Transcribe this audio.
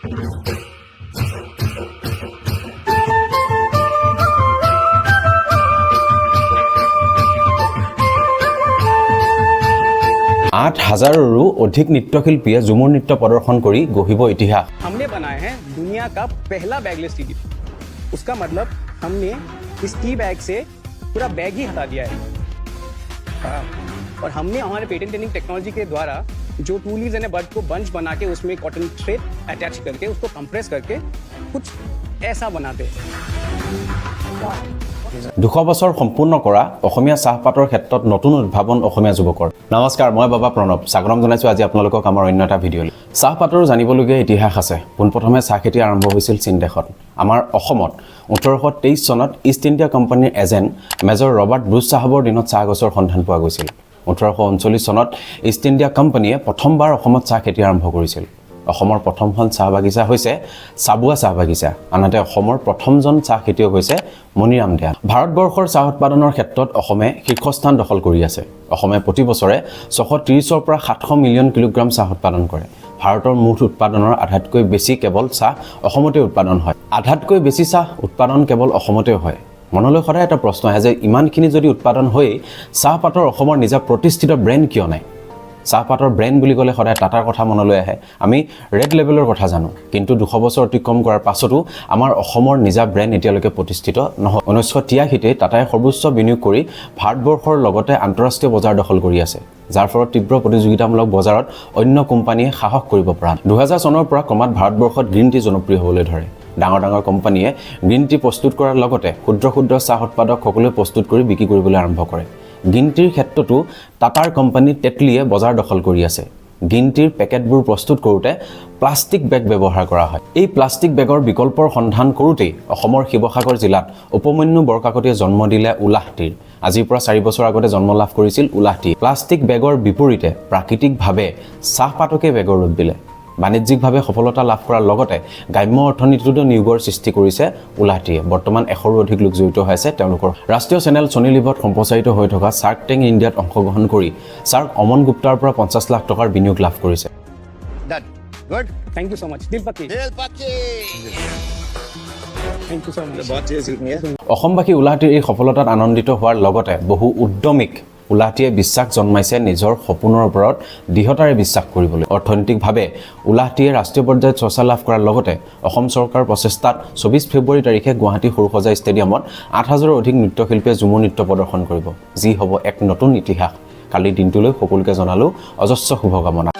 आठ हजारों अधिक नृत्यशिल्पीয়ে झुमुर नृत्य प्रदर्शन करी गढ़िब इतिहास। हमने बनाया है दुनिया का पहला बैगलेस टी। उसका मतलब हमने इस टी बैग से पूरा बैग ही हटा दिया है। और हमने हमारे पेटेंट पेंडिंग टेक्नोलॉजी के द्वारा जो टूलीज एंड बर्ड को बंच बना के उसमें कॉटन थ्रेड अटैच करके उसको कंप्रेस करके कुछ ऐसा बनाते हैं। 200 বছৰ সম্পূৰ্ণ কৰা অসমীয়া চাহপাতৰ ক্ষেত্ৰত নতুন উদ্ভাৱন অসমীয়া যুৱকৰ। নমস্কাৰ, মই বাবা প্ৰণৱ স্বাগতম জনাইছো আজি আপোনালোকক আমাৰ অন্য এটা ভিডিঅ'লৈ। চাহপাতৰ জানিবলগীয়া ইতিহাস আছে। পোনপ্ৰথমে চাহ খেতি আৰম্ভ হৈছিল চীন দেশত। আমাৰ অসমত 1823 চনত ইষ্ট ইণ্ডিয়া কোম্পানীৰ এজেণ্ট মেজৰ ৰবাৰ্ট ব্ৰুচ চাহাবৰ দিনত চাহ গছৰ সন্ধান পোৱা গৈছিল। 1839 চনত ইষ্ট ইণ্ডিয়া কোম্পানীয়ে প্ৰথমবাৰ অসমত চাহ খেতি আৰম্ভ কৰিছিল। অসমৰ প্ৰথমখন চাহ বাগিচা হৈছে চাবুৱা চাহ বাগিচা। আনহাতে অসমৰ প্ৰথমজন চাহ খেতিয়ক হৈছে মণিৰাম দেয়া। ভাৰতবৰ্ষৰ চাহ উৎপাদনৰ ক্ষেত্ৰত অসমে শীৰ্ষস্থান দখল কৰি আছে। অসমে প্ৰতি বছৰে 630 পৰা 700 মিলিয়ন কিলোগ্ৰাম চাহ উৎপাদন কৰে। ভাৰতৰ মুঠ উৎপাদনৰ আধাতকৈ বেছি কেৱল চাহ অসমতে উৎপাদন হয়। আধাতকৈ বেছি চাহ উৎপাদন কেৱল অসমতে হয়। মনলৈ সদায় এটা প্ৰশ্ন আহে যে ইমানখিনি যদি উৎপাদন হয় চাহপাতৰ অসমৰ নিজা প্ৰতিষ্ঠিত ব্ৰেণ্ড কিয় নাই? চাহপাতৰ ব্ৰেণ্ড বুলি ক'লে সদায় টাটাৰ কথা মনলৈ আহে। আমি ৰেড লেবেলৰ কথা জানো, কিন্তু 200 বছৰ অতিক্ৰম কৰাৰ পাছতো আমাৰ অসমৰ নিজা ব্ৰেণ্ড এতিয়ালৈকে প্ৰতিষ্ঠিত নহয়। 1983তে টাটাই সৰ্বোচ্চ বিনিয়োগ কৰি ভাৰতবৰ্ষৰ লগতে আন্তঃৰাষ্ট্ৰীয় বজাৰ দখল কৰি আছে, যাৰ ফলত তীব্ৰ প্ৰতিযোগিতামূলক বজাৰত অন্য কোম্পানীয়ে সাহস কৰিব পৰা। 2000 চনৰ পৰা ক্ৰমাৎ ভাৰতবৰ্ষত গ্ৰীণ টি জনপ্ৰিয় হ'বলৈ ধৰে। ডাঙৰ ডাঙৰ কোম্পানীয়ে গ্ৰীণ টি প্ৰস্তুত কৰাৰ লগতে ক্ষুদ্ৰ ক্ষুদ্ৰ চাহ উৎপাদকসকলে প্ৰস্তুত কৰি বিক্ৰী কৰিবলৈ আৰম্ভ কৰে। গ্ৰীণ টিৰ ক্ষেত্ৰতো টাটাৰ কোম্পানী টেটলিয়ে বজাৰ দখল কৰি আছে। গ্ৰীণ টিৰ পেকেটবোৰ প্ৰস্তুত কৰোঁতে প্লাষ্টিক বেগ ব্যৱহাৰ কৰা হয়। এই প্লাষ্টিক বেগৰ বিকল্পৰ সন্ধান কৰোঁতেই অসমৰ শিৱসাগৰ জিলাত উপমন্যু বৰকাকতিয়ে জন্ম দিলে উলাহ টিৰ। আজিৰ পৰা 4 বছৰ আগতে জন্ম লাভ কৰিছিল উলাহ টি। প্লাষ্টিক বেগৰ বিপৰীতে প্ৰাকৃতিকভাৱে চাহপাতকে বেগৰ ৰূপ দিলে। বাণিজ্যিকভাৱে সফলতা লাভ কৰাৰ লগতে গ্ৰাম্য অৰ্থনীতিতো নিয়োগৰ সৃষ্টি কৰিছে উলাহ টিয়ে। বৰ্তমান 100ৰো অধিক লোক জড়িত হৈ আছে তেওঁলোকৰ। ৰাষ্ট্ৰীয় চেনেল ছনী লিভত সম্প্ৰচাৰিত হৈ থকা শাৰ্ক টেংক ইণ্ডিয়াত অংশগ্ৰহণ কৰি শাৰ্ক অমন গুপ্তাৰ পৰা 50 লাখ টকাৰ বিনিয়োগ লাভ কৰিছে। Good, thank you so much. दिल पक्की। Thank you so much. অসমবাসী উলাহ টিৰ এই সফলতাত আনন্দিত হোৱাৰ লগতে বহু উদ্যমীক উলাহ টিয়ে বিশ্বাস জন্মাইছে নিজৰ সপোনৰ ওপৰত দৃঢ়তাৰে বিশ্বাস কৰিবলৈ। অৰ্থনৈতিকভাৱে উলাহ টিয়ে ৰাষ্ট্ৰীয় পৰ্যায়ত চৰ্চা লাভ কৰাৰ লগতে অসম চৰকাৰৰ প্ৰচেষ্টাত 24 ফেব্ৰুৱাৰী তাৰিখে গুৱাহাটী সৰুসজাই ষ্টেডিয়ামত 8000ৰো অধিক নৃত্যশিল্পীয়ে ঝুমুৰ নৃত্য প্ৰদৰ্শন কৰিব, যি হ'ব এক নতুন ইতিহাস। কালিৰ দিনটোলৈ সকলোকে জনালোঁ অজস্ৰ শুভকামনা।